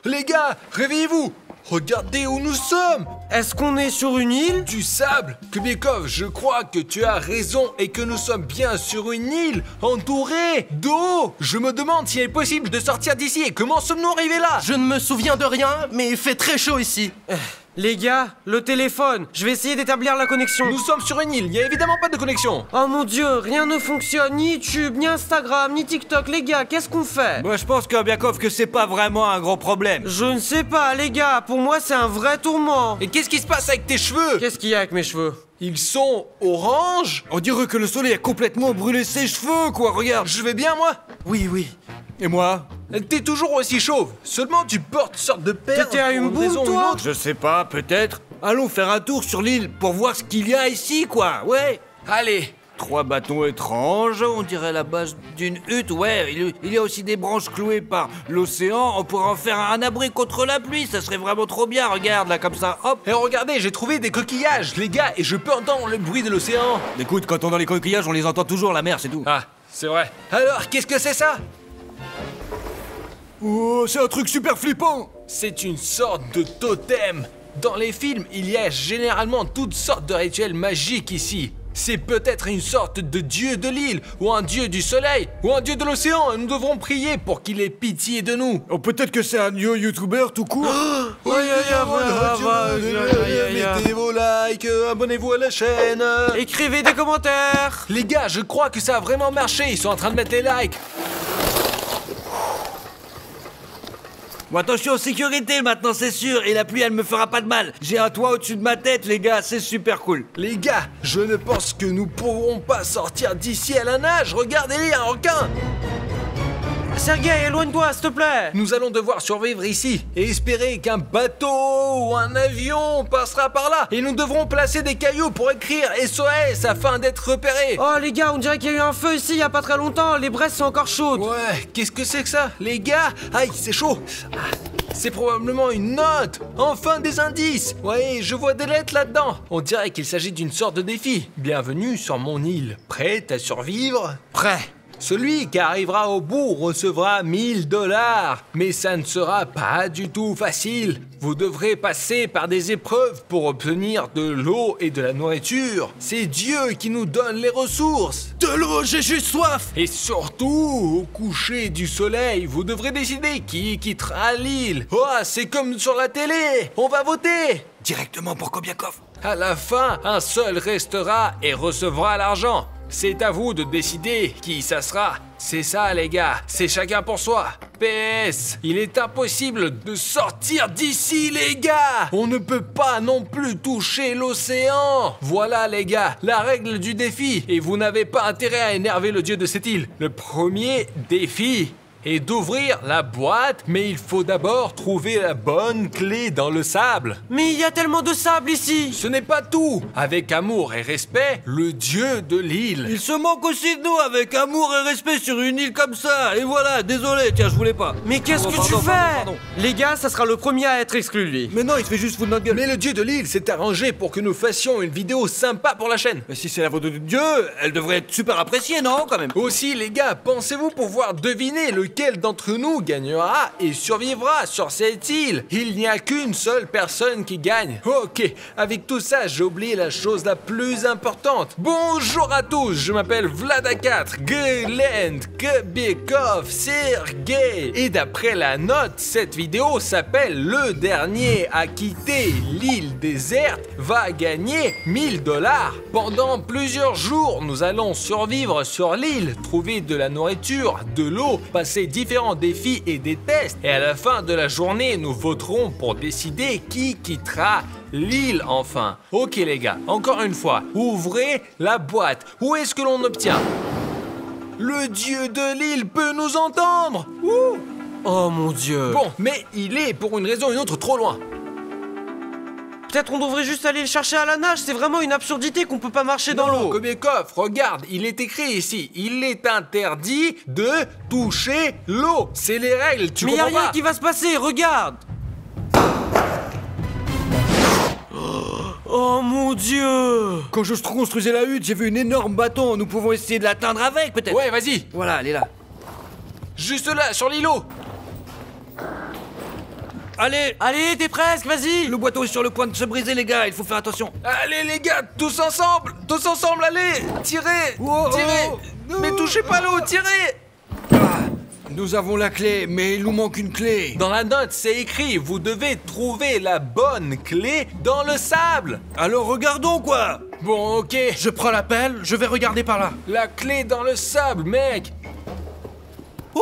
Les gars, réveillez-vous! Regardez où nous sommes! Est-ce qu'on est sur une île? Du sable! Kubiakov, je crois que tu as raison et que nous sommes bien sur une île entourée d'eau! Je me demande s'il est possible de sortir d'ici et comment sommes-nous arrivés là? Je ne me souviens de rien, mais il fait très chaud ici. Les gars, le téléphone, je vais essayer d'établir la connexion. Nous sommes sur une île, il n'y a évidemment pas de connexion. Oh mon dieu, rien ne fonctionne, ni YouTube, ni Instagram, ni TikTok. Les gars, qu'est-ce qu'on fait? Moi, je pense, Kubiakov, que c'est pas vraiment un gros problème. Je ne sais pas, les gars, pour moi c'est un vrai tourment. Et qu'est-ce qui se passe avec tes cheveux? Qu'est-ce qu'il y a avec mes cheveux? Ils sont orange? On dirait que le soleil a complètement brûlé ses cheveux, quoi, regarde. Je vais bien, moi? Oui, oui. Et moi? T'es toujours aussi chauve. Seulement tu portes une sorte de perle. T'étais à une boum, toi? Je sais pas, peut-être. Allons faire un tour sur l'île pour voir ce qu'il y a ici, quoi, ouais. Allez. 3 bâtons étranges, on dirait la base d'une hutte, ouais. Il y a aussi des branches clouées par l'océan. On pourrait en faire un abri contre la pluie, ça serait vraiment trop bien, regarde, là, comme ça, hop. Et regardez, j'ai trouvé des coquillages, les gars, et je peux entendre le bruit de l'océan. Écoute, quand on est dans les coquillages, on les entend toujours, la mer, c'est tout. Ah, c'est vrai. Alors, qu'est-ce que c'est ça? Oh, c'est un truc super flippant. C'est une sorte de totem. Dans les films, il y a généralement toutes sortes de rituels magiques ici. C'est peut-être une sorte de dieu de l'île, ou un dieu du soleil, ou un dieu de l'océan, et nous devrons prier pour qu'il ait pitié de nous. Oh, peut-être que c'est un new youtubeur tout court. Mettez vos likes, abonnez-vous à la chaîne. Écrivez des commentaires. Les gars, je crois que ça a vraiment marché, ils sont en train de mettre les likes. Bon, attention, sécurité maintenant, c'est sûr, et la pluie, elle me fera pas de mal. J'ai un toit au-dessus de ma tête, les gars, c'est super cool. Les gars, je ne pense que nous pourrons pas sortir d'ici à la nage. Regardez-les, un requin. Sergueï, éloigne-toi, s'il te plaît. Nous allons devoir survivre ici et espérer qu'un bateau ou un avion passera par là. Et nous devrons placer des cailloux pour écrire SOS afin d'être repérés. Oh les gars, on dirait qu'il y a eu un feu ici il y a pas très longtemps. Les braises sont encore chaudes. Ouais, qu'est-ce que c'est que ça? Les gars, aïe, c'est chaud. C'est probablement une note. Enfin des indices. Ouais, je vois des lettres là-dedans. On dirait qu'il s'agit d'une sorte de défi. Bienvenue sur mon île. Prête à survivre? Prêt. Celui qui arrivera au bout recevra 1000 $. Mais ça ne sera pas du tout facile. Vous devrez passer par des épreuves pour obtenir de l'eau et de la nourriture. C'est Dieu qui nous donne les ressources. De l'eau, j'ai juste soif. Et surtout, au coucher du soleil, vous devrez décider qui quittera l'île. Oh, c'est comme sur la télé. On va voter. Directement pour Kubiakov. À la fin, un seul restera et recevra l'argent. C'est à vous de décider qui ça sera. C'est ça les gars, c'est chacun pour soi. PS, il est impossible de sortir d'ici les gars. On ne peut pas non plus toucher l'océan. Voilà les gars, la règle du défi. Et vous n'avez pas intérêt à énerver le dieu de cette île. Le premier défi est d'ouvrir la boîte, mais il faut d'abord trouver la bonne clé dans le sable. Mais il y a tellement de sable ici. Ce n'est pas tout. Avec amour et respect, le dieu de l'île. Il se manque aussi de nous avec amour et respect sur une île comme ça. Et voilà, désolé, tiens, je voulais pas. Mais qu'est-ce que tu fais? Les gars, ça sera le premier à être exclu, lui. Mais non, il fait juste foutre notre gueule. Mais le dieu de l'île s'est arrangé pour que nous fassions une vidéo sympa pour la chaîne. Mais si c'est la photo de Dieu, elle devrait être super appréciée, non, quand même? Aussi, les gars, pensez-vous pouvoir deviner lequel d'entre nous gagnera et survivra sur cette île? Il n'y a qu'une seule personne qui gagne. Ok, avec tout ça, j'ai oublié la chose la plus importante. Bonjour à tous, je m'appelle Vlad4, Glen, Kubiakov, Sergueï. Et d'après la note, cette vidéo s'appelle Le dernier à quitter l'île déserte va gagner 1000 $. Pendant plusieurs jours, nous allons survivre sur l'île, trouver de la nourriture, de l'eau, passer différents défis et des tests. Et à la fin de la journée, nous voterons pour décider qui quittera l'île enfin. Ok les gars, encore une fois, ouvrez la boîte. Où est-ce que l'on obtient? Le dieu de l'île peut nous entendre. Ouh. Oh mon dieu. Bon, mais il est pour une raison ou une autre trop loin. Peut-être on devrait juste aller le chercher à la nage, c'est vraiment une absurdité qu'on peut pas marcher dans l'eau. Kubiakov, regarde, il est écrit ici, il est interdit de toucher l'eau. C'est les règles, tu comprends pas? Mais y a rien qui va se passer, regarde. Oh mon dieu. Quand je construisais la hutte, j'ai vu une énorme bâton. Nous pouvons essayer de l'atteindre avec, peut-être. Ouais, vas-y. Voilà, elle est là. Juste là, sur l'îlot. Allez, Allez, t'es presque, vas-y. le boîteau est sur le point de se briser, les gars, il faut faire attention. Allez les gars, tous ensemble, allez, tirez, Oh, tirez, oh, mais touchez pas l'eau, tirez. Nous avons la clé, mais il nous manque une clé. Dans la note, c'est écrit, vous devez trouver la bonne clé dans le sable. Alors regardons, quoi. Bon, ok, Je prends la pelle, je vais regarder par là. la clé dans le sable, mec. Oh,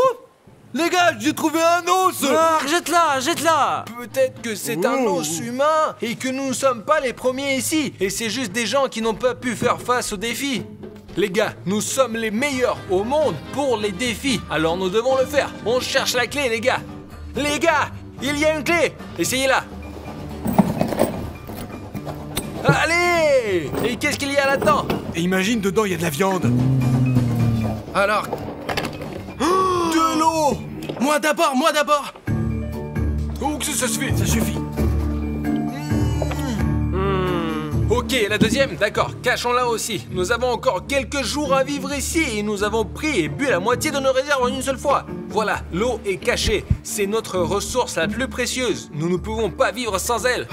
les gars, j'ai trouvé un os. Ah, jette-la, jette-la. Peut-être que c'est un Oh. os humain et que nous ne sommes pas les premiers ici. Et c'est juste des gens qui n'ont pas pu faire face au défi. Les gars, nous sommes les meilleurs au monde pour les défis. Alors nous devons le faire. On cherche la clé, les gars. Les gars, il y a une clé. Essayez-la. Allez! Et qu'est-ce qu'il y a là-dedans? Et imagine, dedans, il y a de la viande. Alors, De l'eau! moi d'abord, moi d'abord. Oh, que ça se fait. Ça suffit. Ok, la deuxième, d'accord, cachons-la aussi. Nous avons encore quelques jours à vivre ici et nous avons pris et bu la moitié de nos réserves en une seule fois. Voilà, l'eau est cachée. C'est notre ressource la plus précieuse. Nous ne pouvons pas vivre sans elle.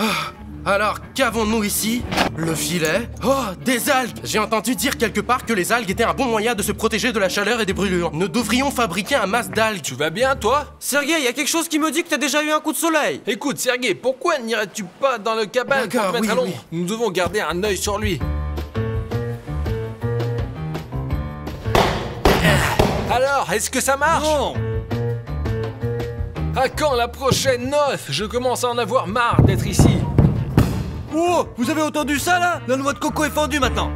Alors, qu'avons-nous ici? Le filet. Oh, des algues. J'ai entendu dire quelque part que les algues étaient un bon moyen de se protéger de la chaleur et des brûlures. Nous devrions fabriquer un masque d'algues. Tu vas bien, toi? Sergei, il y a quelque chose qui me dit que t'as déjà eu un coup de soleil. Écoute, Sergei, pourquoi n'irais-tu pas dans le cabane pour D'accord, te mettre oui, à l'ombre? Nous devons garder un œil sur lui. Alors, est-ce que ça marche? Non. À quand la prochaine noce? Je commence à en avoir marre d'être ici. Oh, vous avez entendu ça, là? La noix de coco est fendue, maintenant.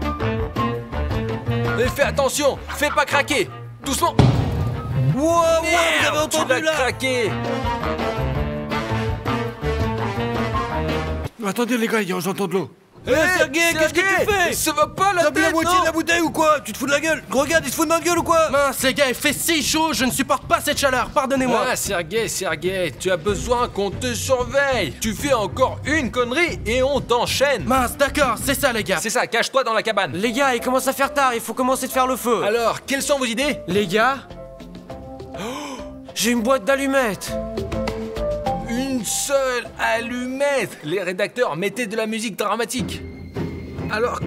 Mais fais attention, fais pas craquer. Doucement. Wow, wow, vous Merde, avez tu entendu, l'as là? craqué. Attendez, les gars, j'entends de l'eau. Eh, Sergei, qu'est-ce que tu fais? Ça va pas la T'as bu la tête, moitié non? de la bouteille ou quoi? Tu te fous de la gueule? Regarde, il se fout de ma gueule ou quoi? Mince, les gars, il fait si chaud, je ne supporte pas cette chaleur. Pardonnez-moi. Ah, Sergei, tu as besoin qu'on te surveille. Tu fais encore une connerie et on t'enchaîne. Mince, d'accord, c'est ça, les gars. C'est ça, cache-toi dans la cabane. Les gars, il commence à faire tard, il faut commencer de faire le feu. Alors, quelles sont vos idées? Les gars, j'ai une boîte d'allumettes. Une seule allumette. Les rédacteurs mettaient de la musique dramatique. Alors...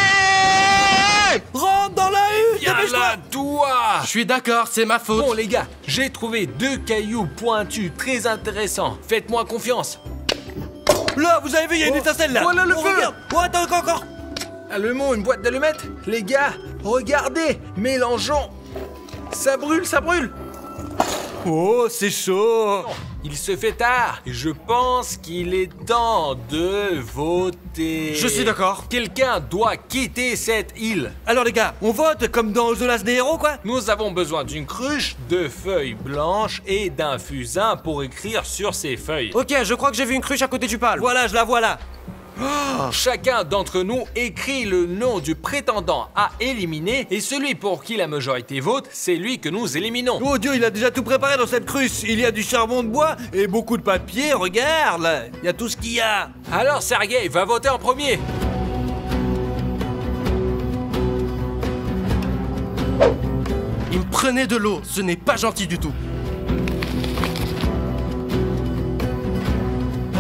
Sergei! Rentre dans la hutte! Viens Dépêche-toi! là, toi! Je suis d'accord, c'est ma faute. Bon les gars, j'ai trouvé 2 cailloux pointus très intéressants. Faites-moi confiance. Là, vous avez vu, il y a une Oh, étincelle là! voilà le Oh, feu! regarde. Oh, attends, encore! Allumons une boîte d'allumettes. Les gars, regardez, mélangeons. Ça brûle, ça brûle. Oh, c'est chaud! Il se fait tard et je pense qu'il est temps de voter. Je suis d'accord. Quelqu'un doit quitter cette île. Alors les gars, on vote comme dans The Last des héros, quoi? Nous avons besoin d'une cruche, de feuilles blanches et d'un fusain pour écrire sur ces feuilles. Ok, je crois que j'ai vu une cruche à côté du pal. Voilà, je la vois là! Chacun d'entre nous écrit le nom du prétendant à éliminer et celui pour qui la majorité vote, c'est lui que nous éliminons. Oh Dieu, il a déjà tout préparé dans cette cruche! Il y a du charbon de bois et beaucoup de papier, regarde là! Il y a tout ce qu'il y a! Alors Sergei va voter en premier. Il me prenait de l'eau, ce n'est pas gentil du tout.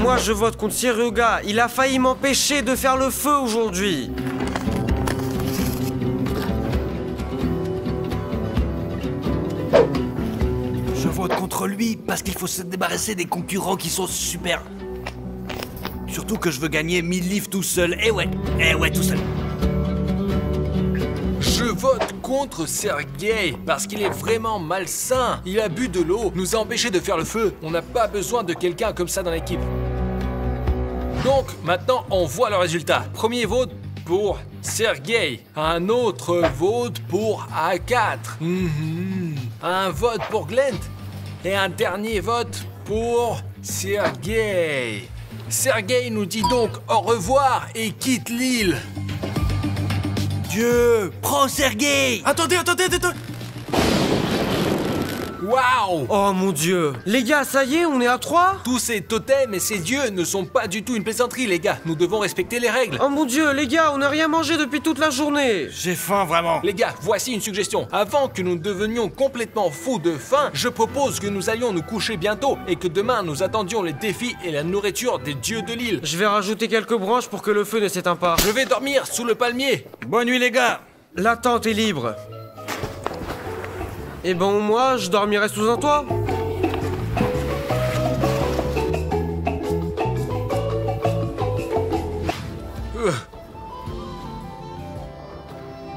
Moi, je vote contre Siruga. Il a failli m'empêcher de faire le feu aujourd'hui. Je vote contre lui parce qu'il faut se débarrasser des concurrents qui sont super. Surtout que je veux gagner 1000 livres tout seul. Eh ouais, tout seul. Je vote contre Sergei parce qu'il est vraiment malsain. Il a bu de l'eau, nous a empêchés de faire le feu. On n'a pas besoin de quelqu'un comme ça dans l'équipe. Donc, maintenant, on voit le résultat. Premier vote pour Sergei. Un autre vote pour A4. Un vote pour Glent. Et un dernier vote pour Sergei. Sergei nous dit donc au revoir et quitte l'île. Dieu, prends Sergei! Attendez. Waouh! Oh mon dieu. Les gars, ça y est, on est à 3? Tous ces totems et ces dieux ne sont pas du tout une plaisanterie, les gars. Nous devons respecter les règles. Oh mon dieu, les gars, on n'a rien mangé depuis toute la journée. J'ai faim, vraiment. Les gars, voici une suggestion. Avant que nous devenions complètement fous de faim, je propose que nous allions nous coucher bientôt et que demain nous attendions les défis et la nourriture des dieux de l'île. Je vais rajouter quelques branches pour que le feu ne s'éteint pas. Je vais dormir sous le palmier. Bonne nuit, les gars. La tente est libre. Et bon, moi, je dormirai sous un toit.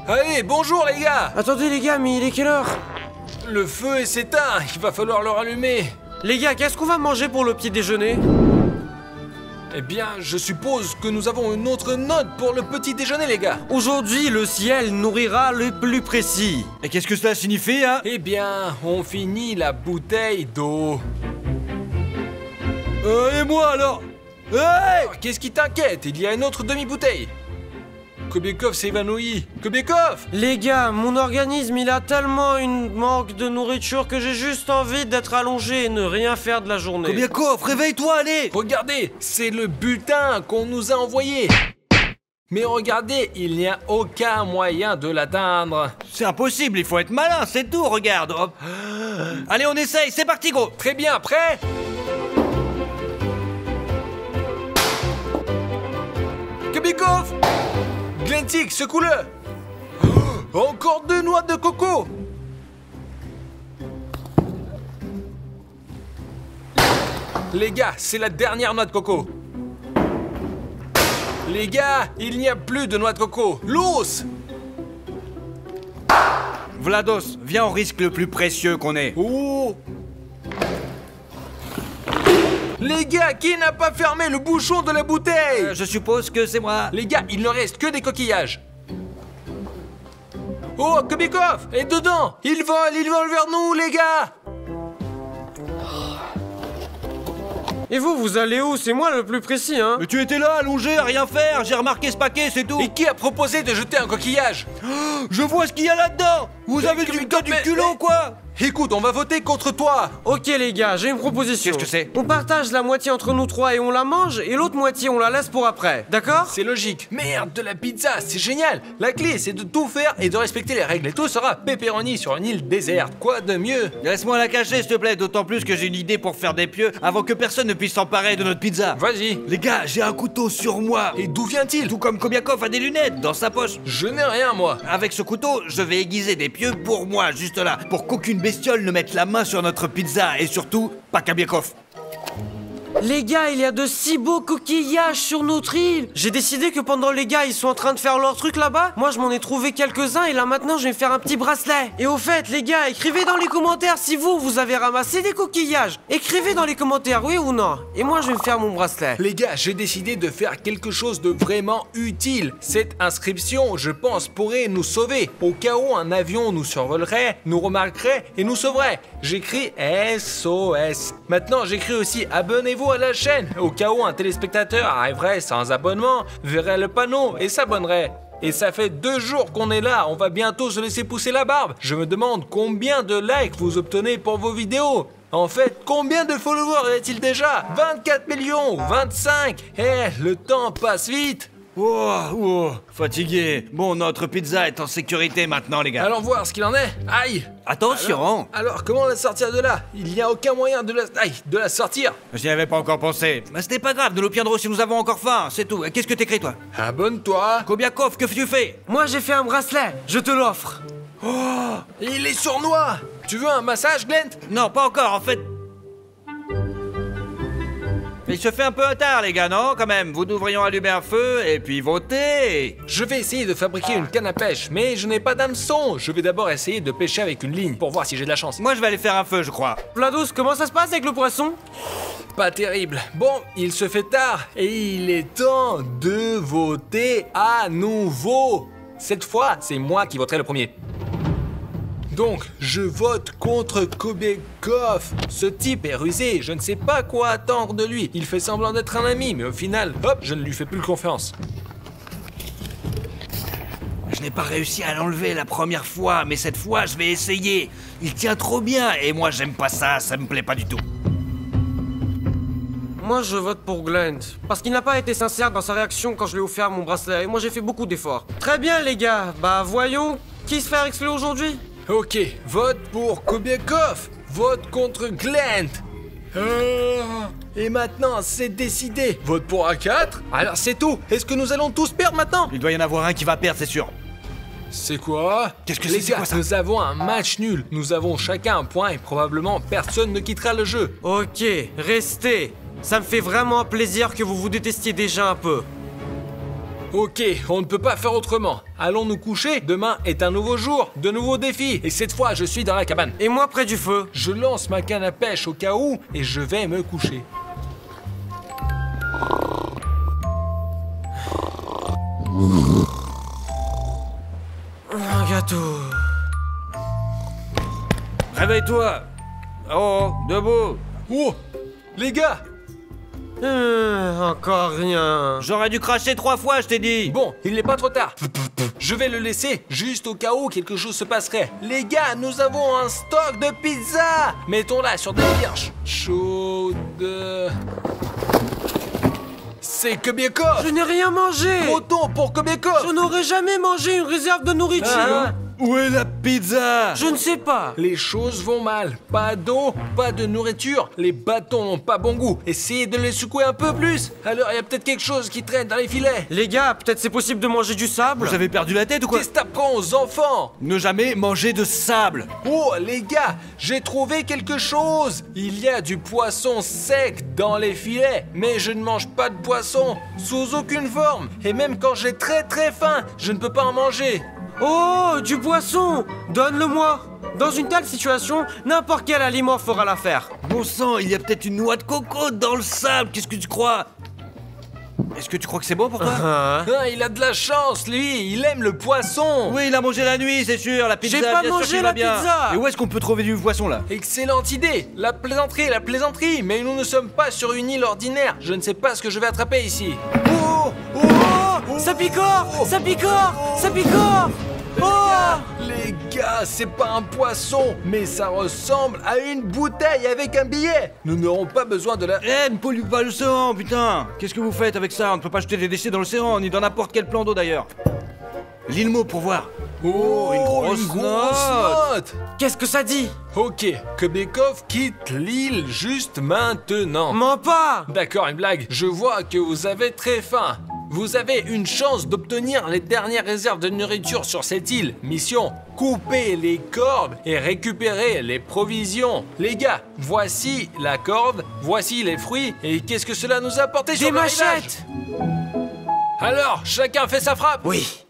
Allez, bonjour les gars. Attendez les gars, mais il est quelle heure? Le feu est s'éteint, il va falloir le rallumer. Les gars, qu'est-ce qu'on va manger pour le petit déjeuner? Eh bien, je suppose que nous avons une autre note pour le petit déjeuner, les gars. Aujourd'hui, le ciel nourrira les plus précis. Et qu'est-ce que cela signifie, hein? Eh bien, on finit la bouteille d'eau. Et moi, alors? Hey! Qu'est-ce qui t'inquiète? Il y a une autre demi-bouteille. Kobiekov s'est évanoui. Kobiekov! Les gars, mon organisme, il a tellement une manque de nourriture que j'ai juste envie d'être allongé et ne rien faire de la journée. Kobiakov, réveille-toi, allez! Regardez, c'est le butin qu'on nous a envoyé. Mais regardez, il n'y a aucun moyen de l'atteindre. C'est impossible, il faut être malin, c'est tout, regarde. Hop. Allez, on essaye, c'est parti, gros! Très bien, prêt? Kobiekov! Glentic, secoue-le! Encore 2 noix de coco! Les gars, c'est la dernière noix de coco. Les gars, il n'y a plus de noix de coco. L'os! Vlados, viens, on risque le plus précieux qu'on ait. Oh! Les gars, qui n'a pas fermé le bouchon de la bouteille? Je suppose que c'est moi. Les gars, il ne reste que des coquillages. Oh, Kobiekov est dedans. Il vole vers nous, les gars. Et vous allez où? C'est moi le plus précis, hein? Mais tu étais là, allongé, à rien faire, j'ai remarqué ce paquet, c'est tout. Et qui a proposé de jeter un coquillage? Je vois ce qu'il y a là-dedans. Vous avez du culot, quoi. Écoute, on va voter contre toi. Ok les gars, j'ai une proposition. Qu'est-ce que c'est? On partage la moitié entre nous trois et on la mange, et l'autre moitié on la laisse pour après, d'accord? C'est logique. Merde, de la pizza, c'est génial. La clé, c'est de tout faire et de respecter les règles. Et tout sera pepperoni sur une île déserte. Quoi de mieux? Laisse-moi la cacher, s'il te plaît, d'autant plus que j'ai une idée pour faire des pieux avant que personne ne puisse s'emparer de notre pizza. Vas-y. Les gars, j'ai un couteau sur moi. Et d'où vient-il? Tout comme Kobiakov a des lunettes dans sa poche. Je n'ai rien, moi. Avec ce couteau, je vais aiguiser des pieux pour moi, juste là, pour qu'aucune bestiole ne mette la main sur notre pizza et surtout, pas Kobiakov. Les gars, il y a de si beaux coquillages sur notre île. J'ai décidé que pendant les gars ils sont en train de faire leur truc là-bas, moi je m'en ai trouvé quelques-uns et là maintenant je vais faire un petit bracelet. Et au fait les gars, écrivez dans les commentaires si vous avez ramassé des coquillages. Écrivez dans les commentaires oui ou non. Et moi je vais me faire mon bracelet. Les gars, j'ai décidé de faire quelque chose de vraiment utile. Cette inscription, je pense, pourrait nous sauver. Au cas où un avion nous survolerait, nous remarquerait et nous sauverait. J'écris SOS. Maintenant, j'écris aussi abonnez-vous à la chaîne. Au cas où un téléspectateur arriverait sans abonnement, verrait le panneau et s'abonnerait. Et ça fait 2 jours qu'on est là, on va bientôt se laisser pousser la barbe. Je me demande combien de likes vous obtenez pour vos vidéos. En fait, combien de followers y a-t-il déjà? 24 millions, 25. Le temps passe vite. Fatigué. Bon, notre pizza est en sécurité maintenant, les gars. Allons voir ce qu'il en est. Aïe. Attention. Alors, comment la sortir de là? Il n'y a aucun moyen de la sortir. J'y avais pas encore pensé. Mais c'était pas grave, nous l'obtiendrons si nous avons encore faim, c'est tout. Qu'est-ce que t'écris, toi? Abonne-toi. Kobiakov, que tu fais? Moi j'ai fait un bracelet, je te l'offre. Oh, il est sournois. Tu veux un massage, Glent? Non, pas encore, en fait. Il se fait un peu tard, les gars, non? Quand même, vous devrions allumer un feu et puis voter. Je vais essayer de fabriquer une canne à pêche, mais je n'ai pas d'hameçon. Je vais d'abord essayer de pêcher avec une ligne pour voir si j'ai de la chance. Moi, je vais aller faire un feu, je crois. Vlados, comment ça se passe avec le poisson? Pas terrible. Bon, il se fait tard et il est temps de voter à nouveau. Cette fois, c'est moi qui voterai le premier. Donc, je vote contre Kobiakov. Ce type est rusé, je ne sais pas quoi attendre de lui. Il fait semblant d'être un ami, mais au final, hop, je ne lui fais plus confiance. Je n'ai pas réussi à l'enlever la première fois, mais cette fois, je vais essayer. Il tient trop bien, et moi, j'aime pas ça, ça me plaît pas du tout. Moi, je vote pour Glent. Parce qu'il n'a pas été sincère dans sa réaction quand je lui ai offert mon bracelet. Et moi, j'ai fait beaucoup d'efforts. Très bien, les gars. Bah, voyons. Qui se fait exclure aujourd'hui? Ok, vote pour Kobiakov. Vote contre Glent. Et maintenant, c'est décidé. Vote pour A4. Alors c'est tout. Est-ce que nous allons tous perdre maintenant? Il doit y en avoir un qui va perdre, c'est sûr. C'est quoi? Qu'est-ce que Les c'est gars, quoi ça? nous avons un match nul. Nous avons chacun un point et probablement personne ne quittera le jeu. Ok, restez. Ça me fait vraiment plaisir que vous vous détestiez déjà un peu. Ok, on ne peut pas faire autrement. Allons nous coucher. Demain est un nouveau jour, de nouveaux défis. Et cette fois, je suis dans la cabane. Et moi, près du feu. Je lance ma canne à pêche au cas où et je vais me coucher. Un gâteau. Réveille-toi. Oh, debout. Oh, les gars. Encore rien. J'aurais dû cracher 3 fois, je t'ai dit. Bon, il n'est pas trop tard. Je vais le laisser, juste au cas où quelque chose se passerait. Les gars, nous avons un stock de pizza. Mettons-la sur des birches chaudes. C'est Kobiakov. Je n'ai rien mangé. Votons pour Kobiakov. Je n'aurais jamais mangé une réserve de nourriture. Hein? Où est la pizza? Je ne sais pas. Les choses vont mal. Pas d'eau, pas de nourriture. Les bâtons n'ont pas bon goût. Essayez de les secouer un peu plus. Alors il y a peut-être quelque chose qui traîne dans les filets. Les gars, peut-être c'est possible de manger du sable. Vous avez perdu la tête ou quoi? Qu'est-ce que t'apprends aux enfants? Ne jamais manger de sable. Oh les gars, j'ai trouvé quelque chose. Il y a du poisson sec dans les filets. Mais je ne mange pas de poisson. Sous aucune forme. Et même quand j'ai très très faim, je ne peux pas en manger. Oh, du poisson. Donne-le-moi. Dans une telle situation, n'importe quel aliment fera l'affaire. Bon sang, il y a peut-être une noix de coco dans le sable. Qu'est-ce que tu crois? Est-ce que tu crois que c'est bon pour toi? Hein? Ah, il a de la chance, lui. Il aime le poisson. Oui, il a mangé la nuit, c'est sûr. La pizza, J'ai pas bien sûr mangé qu'il la va bien. pizza. Et où est-ce qu'on peut trouver du poisson là? Excellente idée. La plaisanterie. Mais nous ne sommes pas sur une île ordinaire. Je ne sais pas ce que je vais attraper ici. Oh, oh, oh, Ça picore. Ça picore. Ça picore. Oh! Les gars, c'est pas un poisson, mais ça ressemble à une bouteille avec un billet. Nous n'aurons pas besoin de la... Eh, ne pollue pas l'océan, putain! Qu'est-ce que vous faites avec ça? On ne peut pas jeter des déchets dans l'océan, ni dans n'importe quel plan d'eau d'ailleurs. Lis le mot pour voir. Oh, une grosse note. Qu'est-ce que ça dit? Ok, Kobiakov quitte l'île juste maintenant. Mens pas. D'accord, une blague. Je vois que vous avez très faim. Vous avez une chance d'obtenir les dernières réserves de nourriture sur cette île. Mission, couper les cordes et récupérer les provisions. Les gars, voici la corde, voici les fruits. Et qu'est-ce que cela nous a apporté sur Des le rivage? machettes. Alors, chacun fait sa frappe. Oui.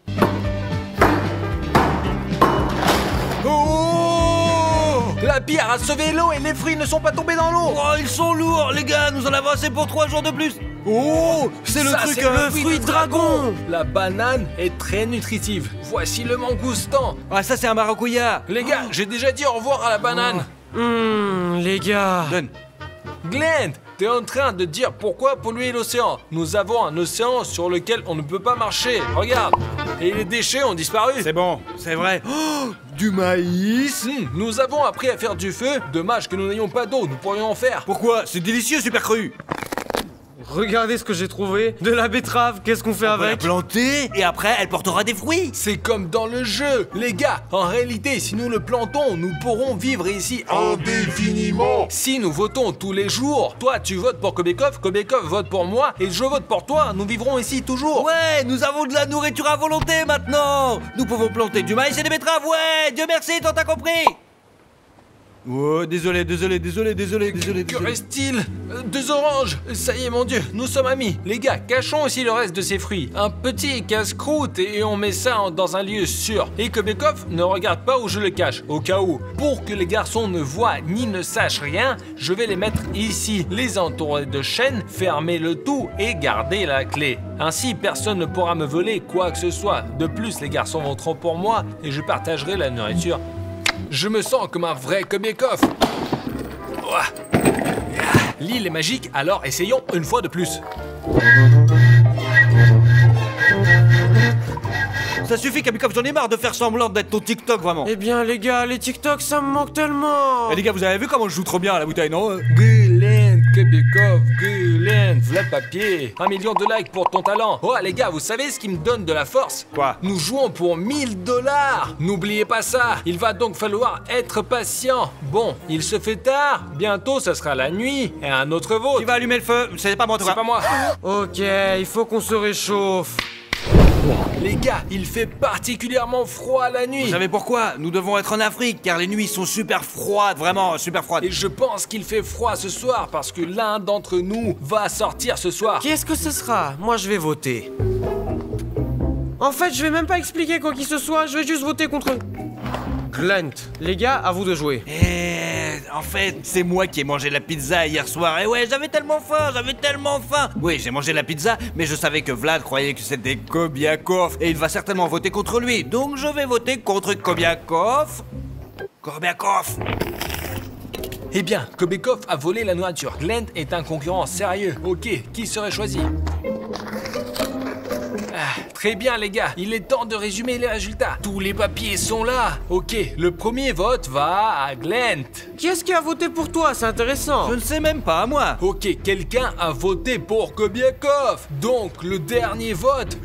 Oh! La pierre a sauvé l'eau et les fruits ne sont pas tombés dans l'eau. Oh, ils sont lourds, les gars, nous en avons assez pour 3 jours de plus. Oh, c'est le Ça, truc, c'est hein. Le fruit de dragon. La banane est très nutritive. Voici le mangoustan. Ah, ça c'est un maracuya. Les gars, j'ai déjà dit au revoir à la banane. Les gars. Donne. Glent, t'es en train de dire pourquoi polluer l'océan. Nous avons un océan sur lequel on ne peut pas marcher. Regarde. Et les déchets ont disparu. C'est bon, c'est vrai. Oh, du maïs. Nous avons appris à faire du feu. Dommage que nous n'ayons pas d'eau. Nous pourrions en faire. Pourquoi? C'est délicieux, super cru. Regardez ce que j'ai trouvé. De la betterave, qu'est-ce qu'on fait On va la avec? planter et après elle portera des fruits. C'est comme dans le jeu. Les gars, en réalité, si nous le plantons, nous pourrons vivre ici indéfiniment. Si nous votons tous les jours, toi tu votes pour Kobiakov, Kobiakov vote pour moi et je vote pour toi, nous vivrons ici toujours. Ouais, nous avons de la nourriture à volonté maintenant. Nous pouvons planter du maïs et des betteraves, ouais. Dieu merci, t'as compris. Oh, désolé. Que reste-t-il? 2 oranges. Ça y est, mon Dieu, nous sommes amis. Les gars, cachons aussi le reste de ces fruits. Un petit casse-croûte et on met ça dans un lieu sûr. Et Kobiakov ne regarde pas où je le cache, au cas où. Pour que les garçons ne voient ni ne sachent rien, je vais les mettre ici, les entourer de chaînes, fermer le tout et garder la clé. Ainsi, personne ne pourra me voler quoi que ce soit. De plus, les garçons voteront pour moi et je partagerai la nourriture. Je me sens comme un vrai Kobiakov. Ouah. L'île est magique, alors essayons une fois de plus. Ça suffit, Kabikov, j'en ai marre de faire semblant d'être ton TikTok, vraiment. Eh bien les gars, les TikTok ça me manque tellement. Eh les gars, vous avez vu comment je joue trop bien à la bouteille, non? Glent, Kabikov, Glent, v'là le papier. 1 million de likes pour ton talent. Oh les gars, vous savez ce qui me donne de la force? Quoi? Nous jouons pour 1000 $. N'oubliez pas ça. Il va donc falloir être patient. Bon, il se fait tard. Bientôt, ça sera la nuit. Et un autre vote. Qui va allumer le feu? C'est pas moi, en tout C'est cas. pas moi. Ok, il faut qu'on se réchauffe. Les gars, il fait particulièrement froid la nuit. Vous savez pourquoi? Nous devons être en Afrique, car les nuits sont super froides, vraiment super froides. Et je pense qu'il fait froid ce soir parce que l'un d'entre nous va sortir ce soir. Qui est-ce que ce sera? Moi je vais voter. En fait, je vais même pas expliquer quoi qu'il se soit, je vais juste voter contre eux. Glent, les gars, à vous de jouer. En fait, c'est moi qui ai mangé la pizza hier soir. Et ouais, j'avais tellement faim. Oui, j'ai mangé la pizza, mais je savais que Vlad croyait que c'était Kobiakov. Et il va certainement voter contre lui. Donc je vais voter contre Kobiakov. Kobiakov. Eh bien, Kobekov a volé la nourriture. Glent est un concurrent sérieux. Ok, qui serait choisi? Très bien les gars, il est temps de résumer les résultats. Tous les papiers sont là. Ok, le premier vote va à Glent. Qui est-ce qui a voté pour toi? C'est intéressant. Je ne sais même pas, moi. Ok, quelqu'un a voté pour Kobiakov. Donc le dernier vote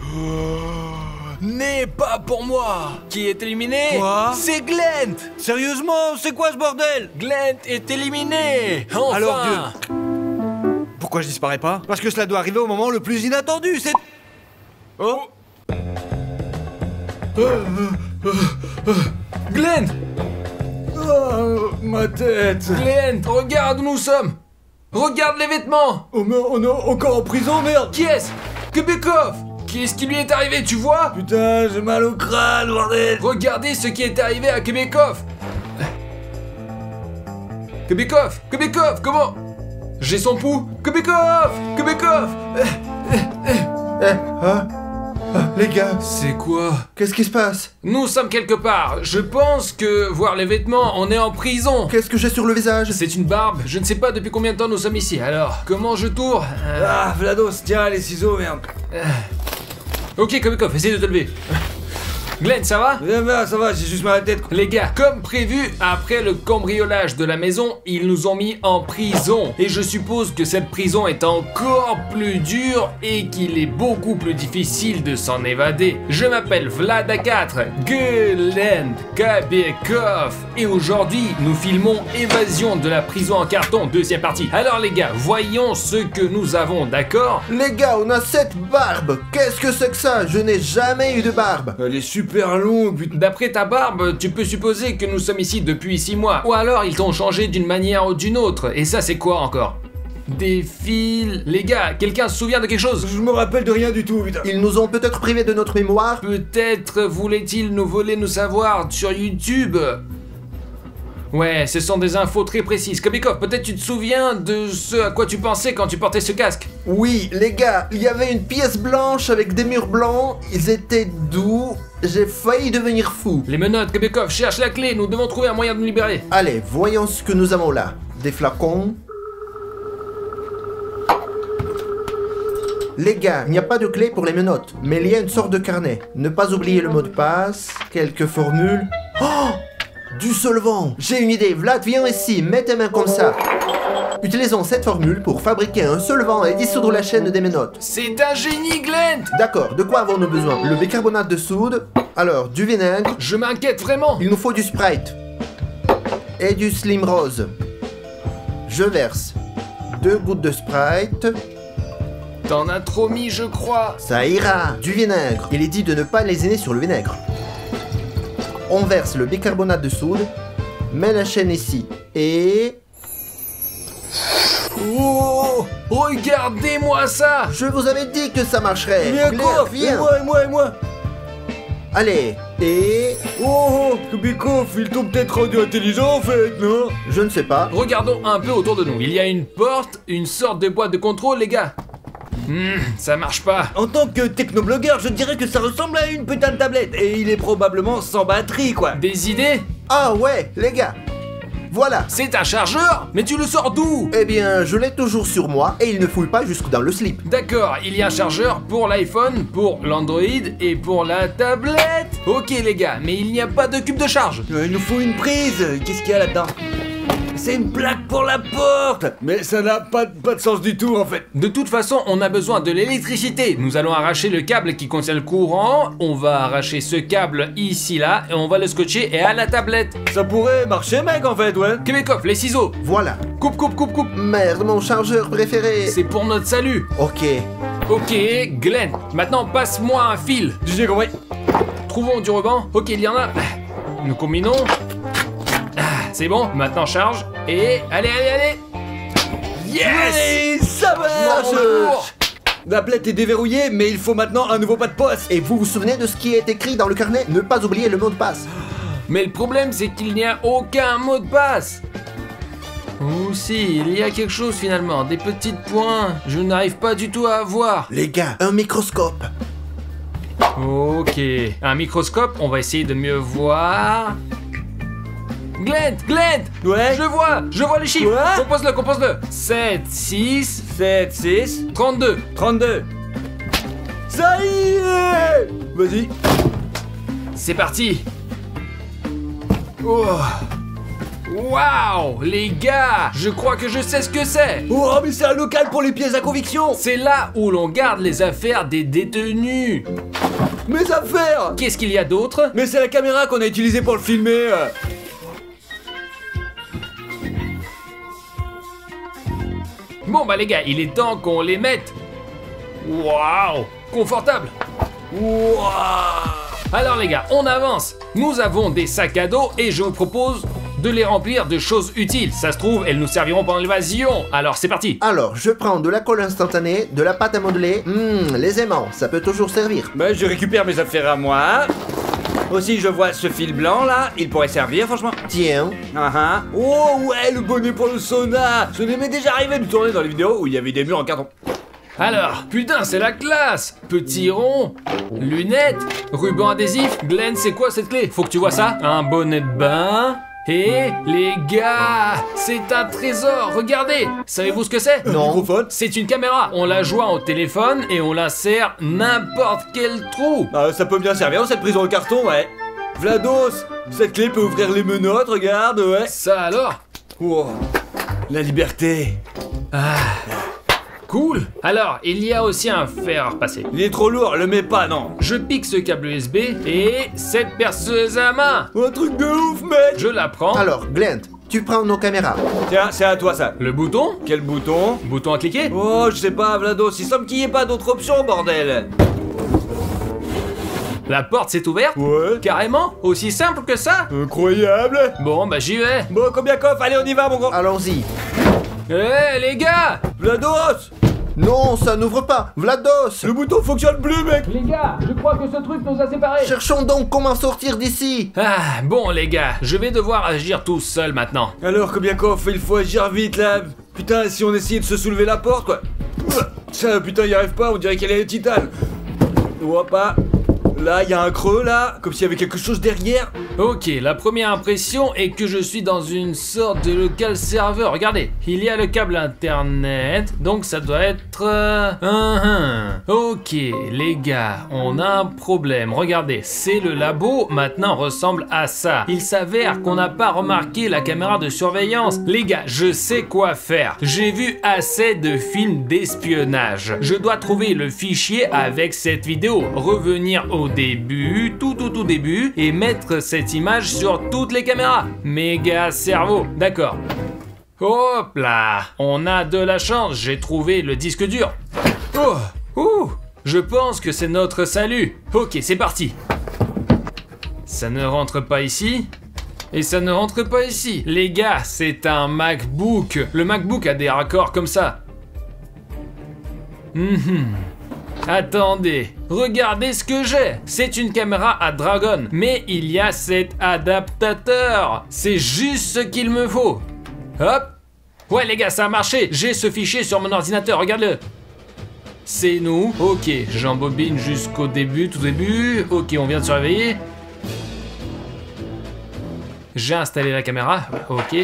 n'est pas pour moi. Qui est éliminé? Quoi? C'est Glent. Sérieusement, c'est quoi ce bordel? Glent est éliminé. Enfin. Alors, pourquoi je disparais pas? Parce que cela doit arriver au moment le plus inattendu, c'est... Oh. Glent. Oh, ma tête. Glent, regarde où nous sommes. Regarde les vêtements. Oh, mais on est encore en prison, merde. Qui est-ce? Kobekov. Qu'est-ce qui lui est arrivé, tu vois? Putain, j'ai mal au crâne, bordel. Regardez ce qui est arrivé à Kobekov. Kobekov, comment? J'ai son pouls. Kobekov. Les gars, C'est quoi? qu'est-ce qui se passe? Nous sommes quelque part. Je pense que, voir les vêtements, on est en prison. Qu'est-ce que j'ai sur le visage? C'est une barbe. Je ne sais pas depuis combien de temps nous sommes ici. Alors, comment je tourne? Ah, Vlados, tiens, les ciseaux, merde. Ok, Kobekov, essaye de te lever. Glent, ça va? Ça va, j'ai juste mal à la tête. Les gars, comme prévu, après le cambriolage de la maison, ils nous ont mis en prison. Et je suppose que cette prison est encore plus dure et qu'il est beaucoup plus difficile de s'en évader. Je m'appelle Vlad A4, Glent Kabekov. Et aujourd'hui, nous filmons Évasion de la prison en carton, deuxième partie. Alors les gars, voyons ce que nous avons, d'accord? Les gars, on a cette barbe. Qu'est-ce que c'est que ça? Je n'ai jamais eu de barbe. Elle est super longue, putain. D'après ta barbe, tu peux supposer que nous sommes ici depuis 6 mois. Ou alors ils t'ont changé d'une manière ou d'une autre. Et ça c'est quoi encore? Des fils... Les gars, quelqu'un se souvient de quelque chose? Je me rappelle de rien du tout, putain. Ils nous ont peut-être privés de notre mémoire. Peut-être voulaient-ils nous voler nos savoirs sur YouTube? Ouais, ce sont des infos très précises. Kobekov, peut-être tu te souviens de ce à quoi tu pensais quand tu portais ce casque? Oui, les gars, il y avait une pièce blanche avec des murs blancs. Ils étaient doux. J'ai failli devenir fou. Les menottes, Kobekov, cherche la clé. Nous devons trouver un moyen de nous libérer. Allez, voyons ce que nous avons là. Des flacons. Les gars, il n'y a pas de clé pour les menottes, mais il y a une sorte de carnet. Ne pas oublier le mot de passe, quelques formules. Oh! Du solvant! J'ai une idée, Vlad, viens ici, mets tes mains comme ça. Utilisons cette formule pour fabriquer un solvant et dissoudre la chaîne des menottes. C'est un génie, Glent! D'accord, de quoi avons-nous besoin? Le bicarbonate de soude, alors du vinaigre, Je m'inquiète vraiment. il nous faut du Sprite et du Slim Rose. Je verse 2 gouttes de Sprite. T'en as trop mis, je crois. Ça ira. Du vinaigre. Il est dit de ne pas lésiner sur le vinaigre. On verse le bicarbonate de soude, met la chaîne ici et... Oh, regardez-moi ça. Je vous avais dit que ça marcherait. Claire, viens. Et moi. Allez, et... Oh, Kobekov, ils t'ont peut-être rendu intelligent en fait, non? Je ne sais pas. Regardons un peu autour de nous. Il y a une porte, une sorte de boîte de contrôle, les gars. Ça marche pas. En tant que technoblogueur, je dirais que ça ressemble à une putain de tablette. Et il est probablement sans batterie, quoi. Des idées? Ah ouais, les gars. Voilà. C'est un chargeur? Mais tu le sors d'où? Eh bien, je l'ai toujours sur moi et il ne fouille pas jusque dans le slip. D'accord, il y a un chargeur pour l'iPhone, pour l'Android et pour la tablette. Ok les gars, mais il n'y a pas de cube de charge. Il nous faut une prise. Qu'est-ce qu'il y a là-dedans? C'est une plaque pour la porte. Mais ça n'a pas de sens du tout en fait. De toute façon, on a besoin de l'électricité. Nous allons arracher le câble qui contient le courant. On va arracher ce câble ici là et on va le scotcher et à la tablette. Ça pourrait marcher mec en fait, ouais. Kebekov, les ciseaux. Voilà. Coupe, coupe, coupe, coupe. Merde, mon chargeur préféré. C'est pour notre salut. Ok. Ok, Glenn, maintenant passe-moi un fil. J'ai compris. Trouvons du ruban. Ok, il y en a. Nous combinons. C'est bon, maintenant charge. Et allez, allez, allez. Yes. Allez, ça marche. La tablette est déverrouillée, mais il faut maintenant un nouveau pas de poste. Et vous vous souvenez de ce qui est écrit dans le carnet? Ne pas oublier le mot de passe. Mais le problème, c'est qu'il n'y a aucun mot de passe. Ou si, il y a quelque chose finalement, des petits points. Je n'arrive pas du tout à voir. Les gars, un microscope. Ok, un microscope, on va essayer de mieux voir. Glenn, Ouais. je vois les chiffres. Ouais. Compose-le. 7, 6, 7, 6, 32. 32. Ça y est. Vas-y. C'est parti. Oh. Waouh, les gars, je crois que je sais ce que c'est. Oh, mais c'est un local pour les pièces à conviction. C'est là où l'on garde les affaires des détenus. Mes affaires. Qu'est-ce qu'il y a d'autre? Mais c'est la caméra qu'on a utilisée pour le filmer. Bon bah les gars, il est temps qu'on les mette. Waouh, confortable. Wouah. Alors les gars, on avance. Nous avons des sacs à dos et je vous propose de les remplir de choses utiles. Ça se trouve, elles nous serviront pendant l'évasion. Alors c'est parti. Alors, je prends de la colle instantanée, de la pâte à modeler. Les aimants, ça peut toujours servir. Bah, je récupère mes affaires à moi. Aussi, je vois ce fil blanc là, il pourrait servir franchement. Tiens. Oh ouais, le bonnet pour le sauna. Ça m'est déjà arrivé de tourner dans les vidéos où il y avait des murs en carton. Alors, putain, c'est la classe. Petit rond, lunettes, ruban adhésif. Glenn, c'est quoi cette clé? Faut que tu vois ça. Un bonnet de bain. Et les gars, c'est un trésor, regardez. Savez-vous ce que c'est? Non. Microphone. C'est une caméra. On la joint au téléphone et on l'insère n'importe quel trou. Ah, ça peut bien servir cette prise en carton, ouais. Vlados, cette clé peut ouvrir les menottes, regarde, ouais. Ça alors? Oh, la liberté. Cool. Alors, il y a aussi un fer à repasser. Il est trop lourd, le mets pas, non. Je pique ce câble USB et cette perceuse à main. Un truc de ouf, mec. Je la prends. Alors, Glent, tu prends nos caméras. Tiens, c'est à toi ça. Le bouton. Quel bouton? Bouton à cliquer. Oh, je sais pas, Vlados, il semble qu'il n'y ait pas d'autre option, bordel. La porte s'est ouverte. Ouais. Carrément? Aussi simple que ça? Incroyable. Bon, bah j'y vais. Bon, combien coffre? Allez, on y va, mon grand. Allons-y. Les gars! Vlados, Non, ça n'ouvre pas. Vlados. le bouton fonctionne plus, mec. Les gars, je crois que ce truc nous a séparés. Cherchons donc comment sortir d'ici. Ah, bon les gars, je vais devoir agir tout seul maintenant. Alors, combien coffre? Il faut agir vite, là. Putain, si on essayait de se soulever la porte, quoi. Ça, putain, il y arrive pas, on dirait qu'elle est titane. On voit pas. Là, il y a un creux, là, comme s'il y avait quelque chose derrière. Ok, la première impression est que je suis dans une sorte de local serveur. Regardez, il y a le câble internet, donc ça doit être... Ok, les gars, on a un problème. Regardez, c'est le labo, maintenant ressemble à ça. Il s'avère qu'on n'a pas remarqué la caméra de surveillance. Les gars, je sais quoi faire. J'ai vu assez de films d'espionnage. Je dois trouver le fichier avec cette vidéo, revenir au début, tout début, et mettre cette image sur toutes les caméras. Méga cerveau, d'accord. Hop là, on a de la chance, j'ai trouvé le disque dur. Je pense que c'est notre salut. Ok, c'est parti. Ça ne rentre pas ici. Et ça ne rentre pas ici. Les gars, c'est un MacBook. Le MacBook a des raccords comme ça. Attendez, regardez ce que j'ai. C'est une caméra à Dragon, mais il y a cet adaptateur. C'est juste ce qu'il me faut. Hop. Ouais les gars, ça a marché. J'ai ce fichier sur mon ordinateur, regarde-le. C'est nous. Ok, j'embobine jusqu'au début, tout début. Ok, on vient de se réveiller. j'ai installé la caméra. Ok.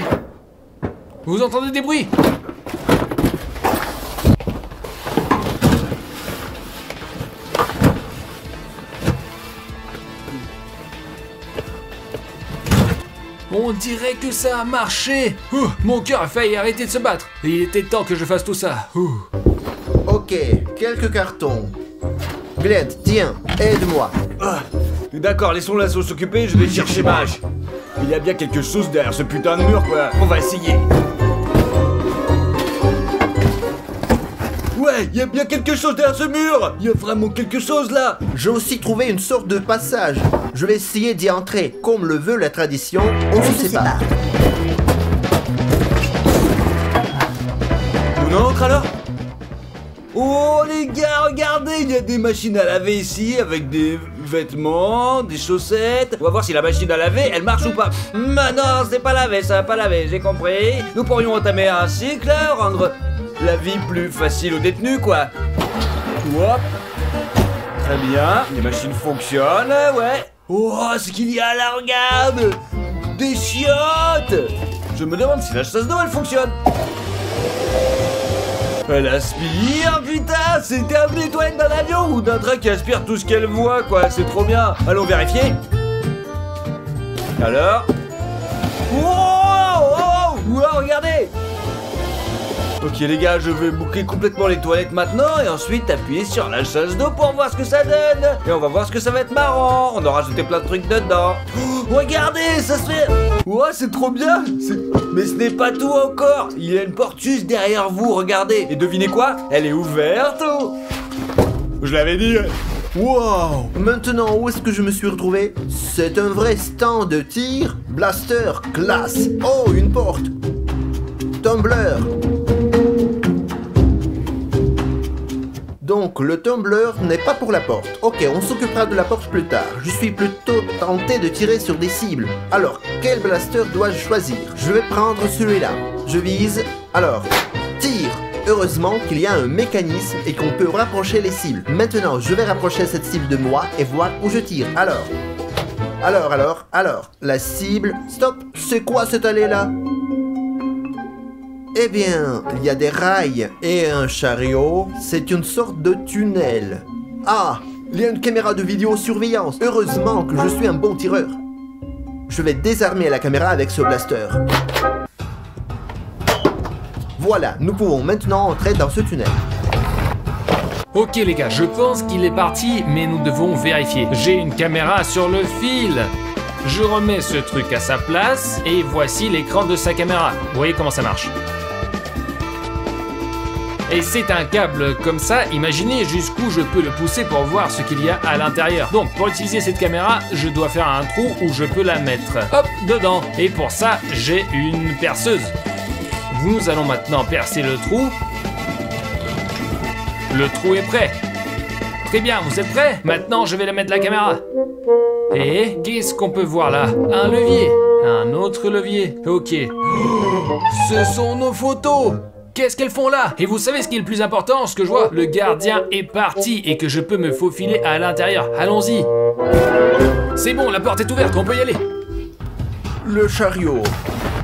Vous entendez des bruits? On dirait que ça a marché. Mon cœur a failli arrêter de se battre. Il était temps que je fasse tout ça. Ok, quelques cartons. Gled, tiens, aide-moi. D'accord, laissons la sauce s'occuper, je vais chercher Mage. Il y a bien quelque chose derrière ce putain de mur, quoi. On va essayer. Ouais, il y a bien quelque chose derrière ce mur. Il y a vraiment quelque chose là. J'ai aussi trouvé une sorte de passage. Je vais essayer d'y entrer. Comme le veut la tradition, on se sépare. On entre alors? Oh les gars, regardez, il y a des machines à laver ici avec des vêtements, des chaussettes. On va voir si la machine à laver, elle marche ou pas. Non, c'est pas lavé, ça va pas laver, j'ai compris. Nous pourrions entamer un cycle, rendre la vie plus facile aux détenus, quoi. Hop. Très bien, les machines fonctionnent, ouais. Oh, ce qu'il y a là, regarde. Des chiottes. Je me demande si la chasse d'eau, elle fonctionne. Elle aspire, putain, c'est un les toilettes d'un avion ou d'un train qui aspire tout ce qu'elle voit, quoi, c'est trop bien. Allons vérifier. Alors. Wow, regardez. Ok les gars, je vais boucler complètement les toilettes maintenant et ensuite appuyer sur la chasse d'eau pour voir ce que ça donne. Et on va voir ce que ça va être marrant. On aura rajouté plein de trucs dedans. Regardez, ça se fait. Ouais, c'est trop bien. Mais ce n'est pas tout encore. Il y a une porte juste derrière vous, regardez. Et devinez quoi? Elle est ouverte. Je l'avais dit. Wow. Maintenant, où est-ce que je me suis retrouvé? C'est un vrai stand de tir. Blaster, classe. Oh, une porte. Tumbler. Donc le tumbler n'est pas pour la porte. Ok, on s'occupera de la porte plus tard. Je suis plutôt tenté de tirer sur des cibles. Alors, quel blaster dois-je choisir? Je vais prendre celui-là. Je vise. Alors, tire. Heureusement qu'il y a un mécanisme et qu'on peut rapprocher les cibles. Maintenant, je vais rapprocher cette cible de moi et voir où je tire. Alors. La cible. Stop. C'est quoi cette allée-là? Eh bien, il y a des rails et un chariot. C'est une sorte de tunnel. Ah, il y a une caméra de vidéosurveillance. Heureusement que je suis un bon tireur. Je vais désarmer la caméra avec ce blaster. Voilà, nous pouvons maintenant entrer dans ce tunnel. Ok les gars, je pense qu'il est parti, mais nous devons vérifier. J'ai une caméra sur le fil. Je remets ce truc à sa place et voici l'écran de sa caméra. Vous voyez comment ça marche? Et c'est un câble comme ça, imaginez jusqu'où je peux le pousser pour voir ce qu'il y a à l'intérieur. Donc pour utiliser cette caméra, je dois faire un trou où je peux la mettre. Hop, dedans. Et pour ça, j'ai une perceuse. Nous allons maintenant percer le trou. Le trou est prêt. Très bien, vous êtes prêts? Maintenant, je vais la mettre la caméra. Et qu'est-ce qu'on peut voir là? Un levier. Un autre levier. Ok. Oh, ce sont nos photos. Qu'est-ce qu'elles font là? Et vous savez ce qui est le plus important, ce que je vois? Le gardien est parti et que je peux me faufiler à l'intérieur. Allons-y. C'est bon, la porte est ouverte, on peut y aller. Le chariot.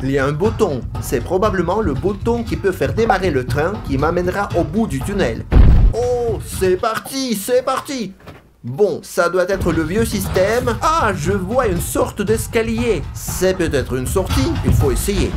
Il y a un bouton. C'est probablement le bouton qui peut faire démarrer le train qui m'amènera au bout du tunnel. Oh, c'est parti, c'est parti. Bon, ça doit être le vieux système. Ah, je vois une sorte d'escalier. C'est peut-être une sortie, il faut essayer.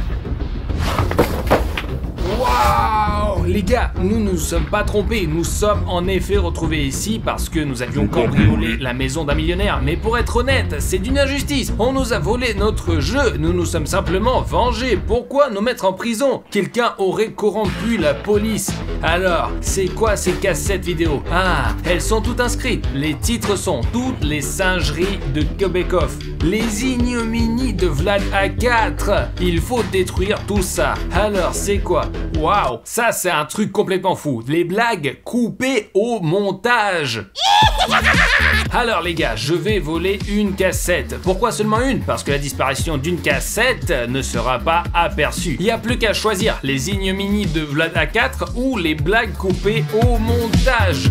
Waouh! Les gars, nous ne nous sommes pas trompés. Nous sommes en effet retrouvés ici parce que nous avions cambriolé la maison d'un millionnaire. Mais pour être honnête, c'est d'une injustice. On nous a volé notre jeu. Nous nous sommes simplement vengés. Pourquoi nous mettre en prison? Quelqu'un aurait corrompu la police. Alors, c'est quoi ces cassettes vidéo? Ah, elles sont toutes inscrites. Les titres sont toutes les singeries de Kobekov. Les ignominies de Vlad A4. Il faut détruire tout ça. Alors, c'est quoi? Waouh, ça c'est un truc complètement fou. Les blagues coupées au montage. Alors les gars, je vais voler une cassette. Pourquoi seulement une? Parce que la disparition d'une cassette ne sera pas aperçue. Il n'y a plus qu'à choisir les ignominies de Vlad A4 ou les blagues coupées au montage.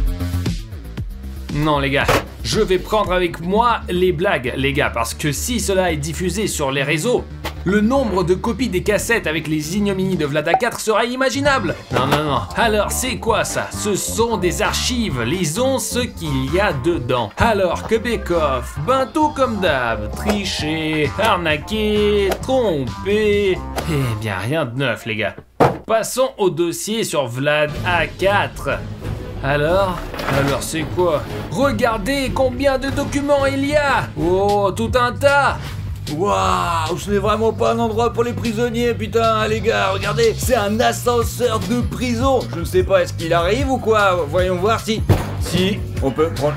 Non les gars, je vais prendre avec moi les blagues, les gars, parce que si cela est diffusé sur les réseaux, le nombre de copies des cassettes avec les ignominies de Vlad A4 sera inimaginable. Non. Alors, c'est quoi ça? Ce sont des archives. Lisons ce qu'il y a dedans. Alors, Québécoff, ben tout comme d'hab. Tricher, arnaquer, tromper. Eh bien, rien de neuf, les gars. Passons au dossier sur Vlad A4. Alors c'est quoi? Regardez combien de documents il y a! Oh, tout un tas! Waouh, ce n'est vraiment pas un endroit pour les prisonniers, putain, les gars, regardez, c'est un ascenseur de prison. Je ne sais pas, est-ce qu'il arrive ou quoi? Voyons voir si on peut prendre...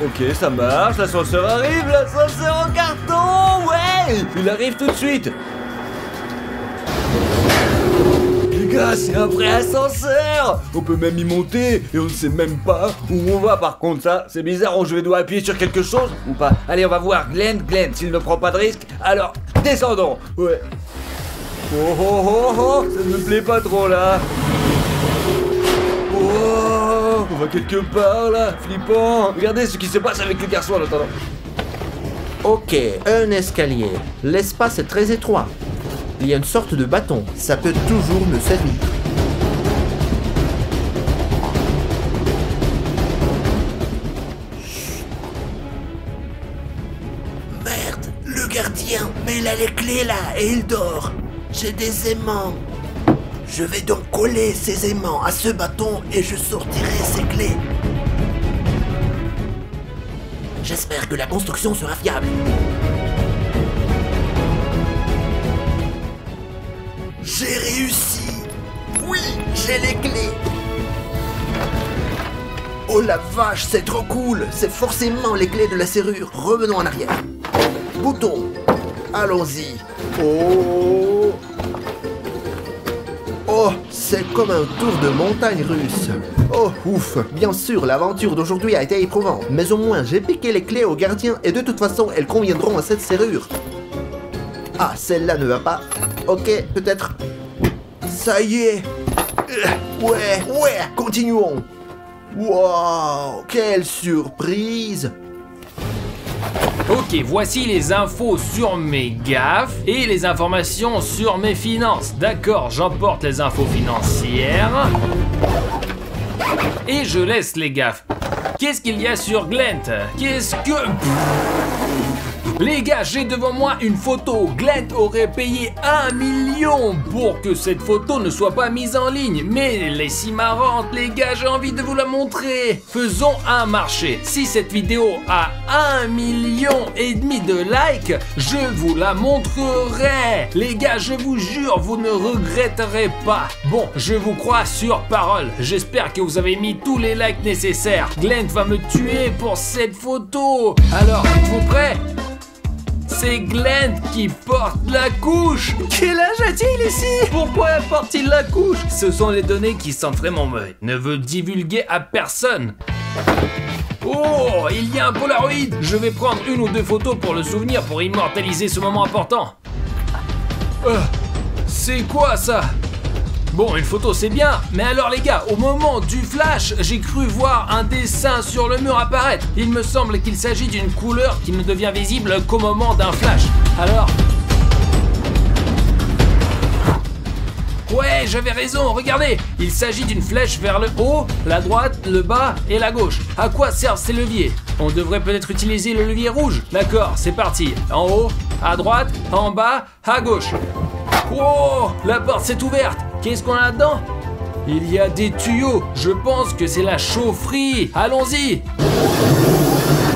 Ok, ça marche, l'ascenseur arrive, l'ascenseur en carton, ouais! Il arrive tout de suite. Les gars, c'est un vrai ascenseur! On peut même y monter et on ne sait même pas où on va. Par contre, ça, c'est bizarre. Je vais devoir appuyer sur quelque chose ou pas? Allez, on va voir. Glenn, s'il ne prend pas de risque, alors descendons. Ouais. Oh, ça ne me plaît pas trop là. Oh, on va quelque part là, flippant. Regardez ce qui se passe avec le garçon en attendant. Ok, un escalier. L'espace est très étroit. Il y a une sorte de bâton. Ça peut toujours me servir. Merde, le gardien. Mais il a les clés là et il dort. J'ai des aimants. Je vais donc coller ces aimants à ce bâton et je sortirai ces clés. J'espère que la construction sera fiable. J'ai réussi. Oui, j'ai les clés. Oh la vache, c'est trop cool. C'est forcément les clés de la serrure. Revenons en arrière. Bouton. Allons-y. Oh. Oh, c'est comme un tour de montagne russe. Oh, ouf. Bien sûr, l'aventure d'aujourd'hui a été éprouvante. Mais au moins, j'ai piqué les clés au gardien et de toute façon, elles conviendront à cette serrure. Ah, celle-là ne va pas. Ok, peut-être. Ça y est. Ouais, continuons. Wow, quelle surprise. Ok, voici les infos sur mes gaffes et les informations sur mes finances. D'accord, j'emporte les infos financières. Et je laisse les gaffes. Qu'est-ce qu'il y a sur Glent? Qu'est-ce que... Les gars, j'ai devant moi une photo. Glent aurait payé 1 million pour que cette photo ne soit pas mise en ligne. Mais elle est si marrante, les gars, j'ai envie de vous la montrer. Faisons un marché. Si cette vidéo a 1,5 million de likes, je vous la montrerai. Les gars, je vous jure, vous ne regretterez pas. Bon, je vous crois sur parole. J'espère que vous avez mis tous les likes nécessaires. Glent va me tuer pour cette photo. Alors, êtes-vous prêts? C'est Glent qui porte la couche. Quel âge a-t-il ici? Pourquoi porte-t-il la couche? Ce sont les données qui sont vraiment mauvaises. Ne veut divulguer à personne. Oh, il y a un Polaroid. Je vais prendre 1 ou 2 photos pour le souvenir, pour immortaliser ce moment important. C'est quoi ça? Bon, une photo c'est bien, mais alors les gars, au moment du flash, j'ai cru voir un dessin sur le mur apparaître. Il me semble qu'il s'agit d'une couleur qui ne devient visible qu'au moment d'un flash. Alors... Ouais, j'avais raison, regardez. Il s'agit d'une flèche vers le haut, la droite, le bas et la gauche. À quoi servent ces leviers? On devrait peut-être utiliser le levier rouge. D'accord, c'est parti. En haut, à droite, en bas, à gauche. Oh, la porte s'est ouverte. Qu'est-ce qu'on a là-dedans? Il y a des tuyaux. Je pense que c'est la chaufferie. Allons-y.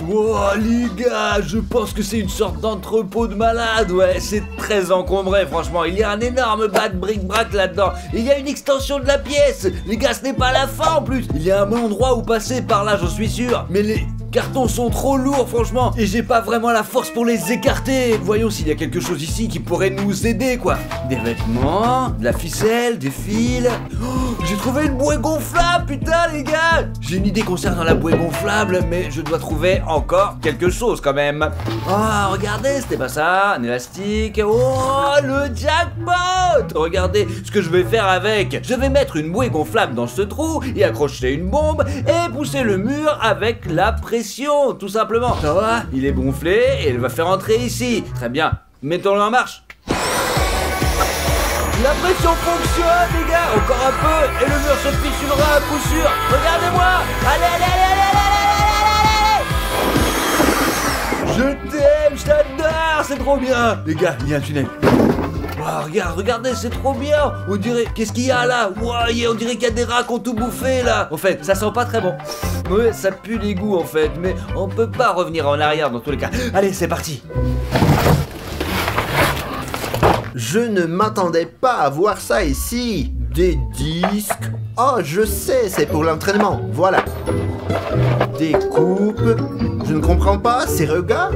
Wow, les gars, je pense que c'est une sorte d'entrepôt de malade. Ouais, c'est très encombré, franchement. Il y a un énorme bas de bric-brac là-dedans. Il y a une extension de la pièce. Les gars, ce n'est pas la fin en plus. Il y a un endroit où passer par là, j'en suis sûr. Mais les cartons sont trop lourds, franchement. Et j'ai pas vraiment la force pour les écarter. Voyons s'il y a quelque chose ici qui pourrait nous aider, quoi. Des vêtements, de la ficelle, des fils. Oh, j'ai trouvé une bouée gonflable, putain, les gars. J'ai une idée concernant la bouée gonflable, mais je dois trouver encore quelque chose quand même. Oh, regardez, c'était pas ça. Un élastique. Oh, le jackpot. Regardez ce que je vais faire avec. Je vais mettre une bouée gonflable dans ce trou et accrocher une bombe et pousser le mur avec la pression. pression, tout simplement. Ça va, il est gonflé et il va faire entrer ici. Très bien, mettons-le en marche. La pression fonctionne, les gars. Encore un peu et le mur se fissurera à coup sûr. Regardez-moi. Allez, allez, allez, allez, allez, allez, allez. Je t'aime, je t'adore, c'est trop bien. Les gars, il y a un tunnel. Wow, regardez, c'est trop bien. On dirait, qu'est-ce qu'il y a là? Wow, on dirait qu'il y a des rats qui ont tout bouffé là. En fait, ça sent pas très bon. Ouais, ça pue l'égout en fait, mais on peut pas revenir en arrière dans tous les cas. Allez, c'est parti. Je ne m'attendais pas à voir ça ici. Des disques. Oh, je sais, c'est pour l'entraînement. Voilà. Des coupes. Je ne comprends pas, ces regards.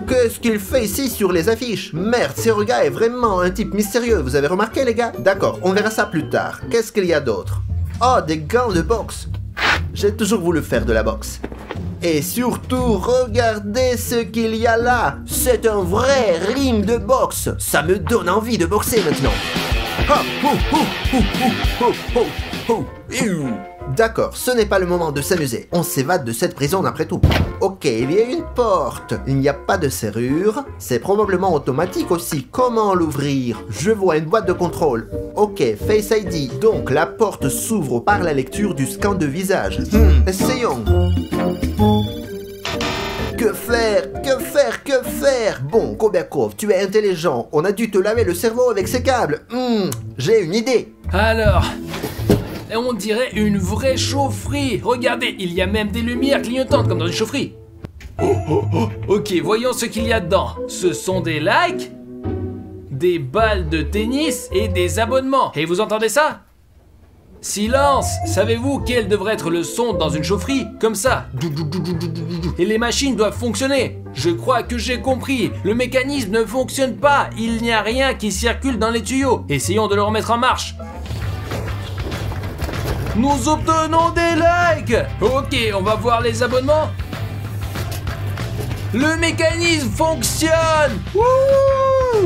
Qu'est-ce qu'il fait ici sur les affiches? Merde, ce gars est vraiment un type mystérieux, vous avez remarqué les gars? D'accord, on verra ça plus tard. Qu'est-ce qu'il y a d'autre? Oh, des gants de boxe. J'ai toujours voulu faire de la boxe. Et surtout, regardez ce qu'il y a là. C'est un vrai ring de boxe. Ça me donne envie de boxer maintenant. D'accord, ce n'est pas le moment de s'amuser. On s'évade de cette prison après tout. Ok, il y a une porte. Il n'y a pas de serrure. C'est probablement automatique aussi. Comment l'ouvrir? Je vois une boîte de contrôle. Ok, Face ID. Donc la porte s'ouvre par la lecture du scan de visage. Essayons. Que faire? Que faire? Que faire? Bon, Kobiakov, tu es intelligent. On a dû te laver le cerveau avec ces câbles. J'ai une idée. Alors, on dirait une vraie chaufferie. Regardez, il y a même des lumières clignotantes comme dans une chaufferie. Ok, voyons ce qu'il y a dedans. Ce sont des likes, des balles de tennis et des abonnements. Et vous entendez ça? Silence! Savez-vous quel devrait être le son dans une chaufferie? Comme ça. Et les machines doivent fonctionner. Je crois que j'ai compris. Le mécanisme ne fonctionne pas. Il n'y a rien qui circule dans les tuyaux. Essayons de le remettre en marche. Nous obtenons des likes! Ok, on va voir les abonnements. Le mécanisme fonctionne! Wouh!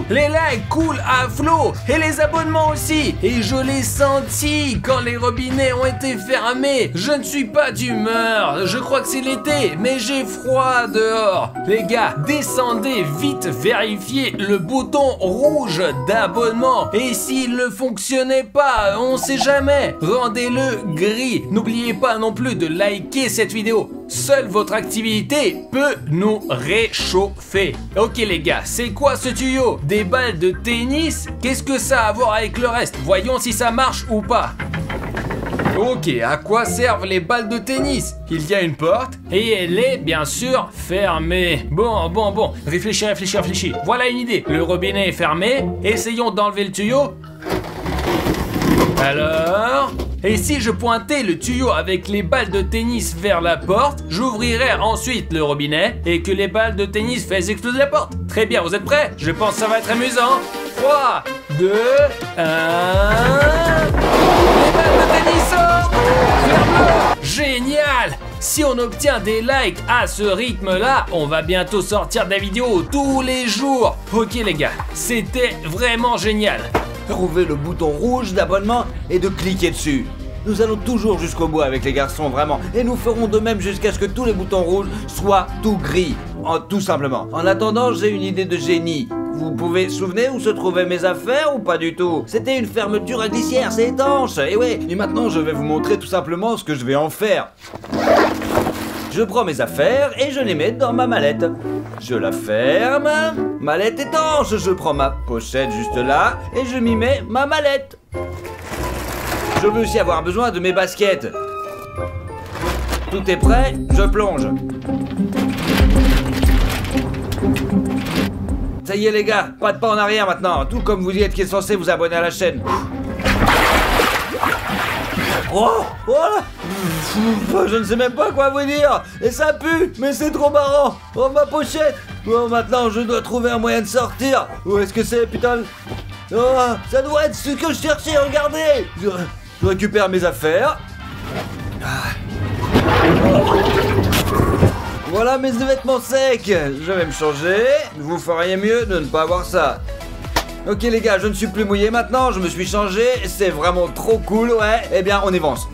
Les likes coulent à flot et les abonnements aussi. Et je l'ai senti quand les robinets ont été fermés. Je ne suis pas d'humeur. Je crois que c'est l'été, mais j'ai froid dehors. Les gars, descendez vite vérifier le bouton rouge d'abonnement. Et s'il ne fonctionnait pas, on sait jamais. Rendez-le gris. N'oubliez pas non plus de liker cette vidéo. Seule votre activité peut nous réchauffer. Ok les gars, c'est quoi ce tuyau? Des balles de tennis? Qu'est-ce que ça a à voir avec le reste? Voyons si ça marche ou pas. Ok, à quoi servent les balles de tennis? Il y a une porte et elle est bien sûr fermée. Bon, réfléchis. Voilà une idée. Le robinet est fermé. Essayons d'enlever le tuyau. Alors... Et si je pointais le tuyau avec les balles de tennis vers la porte, j'ouvrirais ensuite le robinet et que les balles de tennis fassent exploser la porte. Très bien, vous êtes prêts? Je pense que ça va être amusant. 3, 2, 1... Les balles de tennis sortent! Ferme-le! Génial! Si on obtient des likes à ce rythme-là, on va bientôt sortir des vidéos tous les jours. Ok les gars, c'était vraiment génial. Trouvez le bouton rouge d'abonnement et de cliquer dessus. Nous allons toujours jusqu'au bout avec les garçons, vraiment. Et nous ferons de même jusqu'à ce que tous les boutons rouges soient tout gris. Tout simplement. En attendant, j'ai une idée de génie. Vous pouvez souvenir où se trouvaient mes affaires ou pas du tout? C'était une fermeture à glissière, c'est étanche. Et ouais, et maintenant je vais vous montrer tout simplement ce que je vais en faire. Je prends mes affaires et je les mets dans ma mallette. Je la ferme. Mallette étanche. Je prends ma pochette juste là et je m'y mets ma mallette. Je veux aussi avoir besoin de mes baskets. Tout est prêt, je plonge. Ça y est les gars, pas de pas en arrière maintenant. Tout comme vous y êtes qui est censé vous abonner à la chaîne. Oh, voilà. Je ne sais même pas quoi vous dire. Et ça pue, mais c'est trop marrant. Oh ma pochette. Oh maintenant je dois trouver un moyen de sortir. Où est-ce que c'est putain? Oh, ça doit être ce que je cherchais, regardez. Je récupère mes affaires. Voilà mes vêtements secs. Je vais me changer. Vous feriez mieux de ne pas avoir ça. Ok les gars, je ne suis plus mouillé maintenant, je me suis changé, c'est vraiment trop cool, ouais. Eh bien, on avance.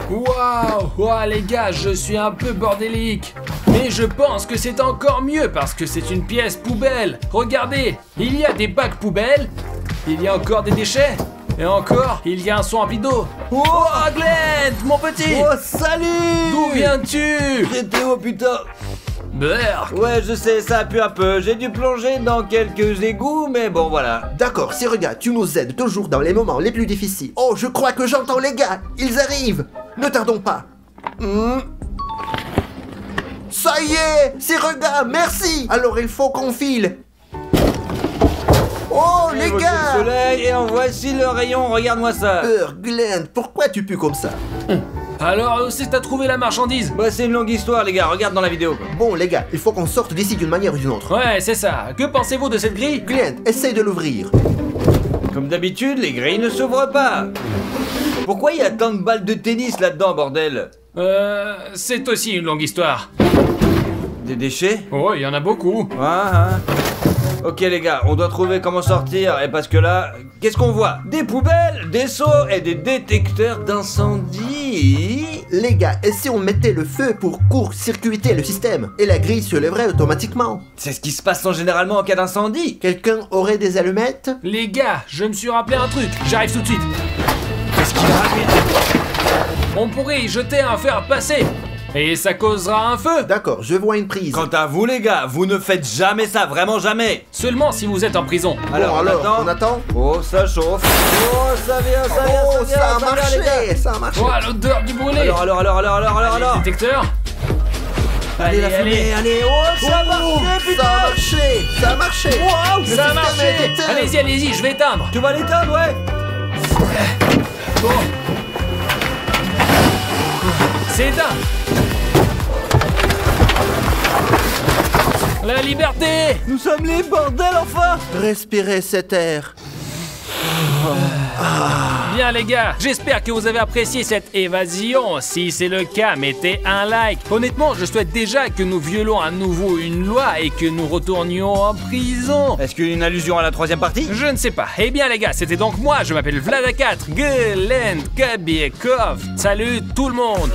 Waouh, ouah, les gars, je suis un peu bordélique. Mais je pense que c'est encore mieux parce que c'est une pièce poubelle. Regardez, il y a des bacs poubelles, il y a encore des déchets, et encore, il y a un son rempli d'eau. Oh, Glenn, mon petit. Oh, salut! D'où viens-tu? J'étais au putain! Berk. Ouais, je sais, ça pue un peu. J'ai dû plonger dans quelques égouts, mais bon, voilà. D'accord, si regarde, tu nous aides toujours dans les moments les plus difficiles. Oh, je crois que j'entends les gars, ils arrivent. Ne tardons pas. Ça y est, c'est regarde, merci. Alors il faut qu'on file. Oh, les Évoquez gars. le soleil, et en voici le rayon, regarde-moi ça. Glenn, pourquoi tu pues comme ça? Alors, où c'est que t'as trouvé la marchandise? Bah, c'est une longue histoire, les gars, regarde dans la vidéo, quoi. Bon, les gars, il faut qu'on sorte d'ici d'une manière ou d'une autre. Ouais, c'est ça. Que pensez-vous de cette grille? Glenn, essaye de l'ouvrir. Comme d'habitude, les grilles ne s'ouvrent pas. Pourquoi il y a tant de balles de tennis là-dedans, bordel? C'est aussi une longue histoire. Des déchets? Oh, il y en a beaucoup. Ok les gars, on doit trouver comment sortir, et parce que là, qu'est-ce qu'on voit? Des poubelles, des seaux et des détecteurs d'incendie. Les gars, et si on mettait le feu pour court-circuiter le système? Et la grille se lèverait automatiquement. C'est ce qui se passe généralement en cas d'incendie. Quelqu'un aurait des allumettes? Les gars, je me suis rappelé un truc. J'arrive tout de suite. Qu'est-ce qu'il a raconté? On pourrait y jeter un fer à passer. Et ça causera un feu. D'accord, je vois une prise. Quant à vous les gars, vous ne faites jamais ça, vraiment jamais. Seulement si vous êtes en prison. Alors, on attend. Oh, ça chauffe. Oh, ça vient, ça vient, Oh, ça vient, ça a les gars. marché, ça a marché. Oh, l'odeur du brûlé. Alors. Détecteur. Allez, la fumée, allez. Oh, ça a marché, Ça putain. a marché, ça a marché. Wow, Le ça a système marché. est éteint. Allez-y, je vais éteindre. Tu vas l'éteindre, ouais. Bon. C'est éteint. La liberté. Nous sommes les bordels, enfin. Respirez cet air. Bien les gars, j'espère que vous avez apprécié cette évasion. Si c'est le cas, mettez un like. Honnêtement, je souhaite déjà que nous violons à nouveau une loi et que nous retournions en prison. Est-ce qu'il y a une allusion à la troisième partie? Je ne sais pas. Eh bien les gars, c'était donc moi, je m'appelle Vlad4, Glenn Kabiekov. Salut tout le monde.